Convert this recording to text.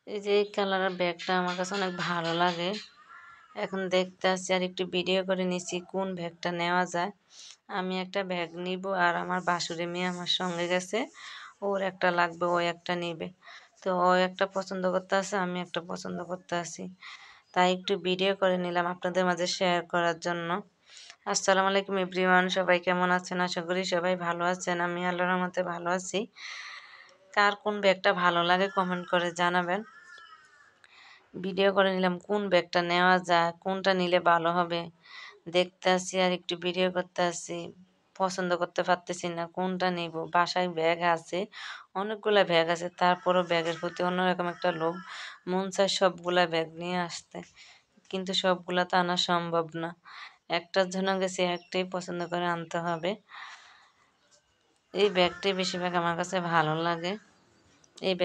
এই যে এই কালারের ব্যাগটা আমার কাছে অনেক ভালো লাগে। এখন দেখতে আসছি আর একটু ভিডিও করে নিচ্ছি কোন ব্যাগটা নেওয়া যায়। আমি একটা ব্যাগ নিব আর আমার বাসুরি মেয়ে আমার সঙ্গে গেছে, ওর একটা লাগবে, ও একটা নিবে। তো ও একটা পছন্দ করতে আছে, আমি একটা পছন্দ করতে আছি, তাই একটু ভিডিও করে নিলাম আপনাদের মাঝে শেয়ার করার জন্য। আসসালামু আলাইকুম এভরিওয়ান, সবাই কেমন আছেন? আশা করি সবাই ভালো আছেন। আমি আল্লাহর রহমতে ভালো আছি। কার কোন ব্যাগটা ভালো লাগে কমেন্ট করে জানাবেন। ভিডিও করে নিলাম কোন ব্যাগটা নেওয়া যায়, কোনটা নিলে ভালো হবে দেখতে আসি আর একটু ভিডিও করতে আসি। পছন্দ করতে পারতেছি না কোনটা নিব। বাসায় ব্যাগ আছে, অনেকগুলা ব্যাগ আছে, তারপরও ব্যাগের প্রতি অন্যরকম একটা লোভ, মন চায় সবগুলা ব্যাগ নিয়ে আসতে, কিন্তু সবগুলা তো আনা সম্ভব না। একটার জন্য গেছি, একটাই পছন্দ করে আনতে হবে। এই ব্যাগটাই বেশিরভাগ আমার কাছে ভালো লাগে। এই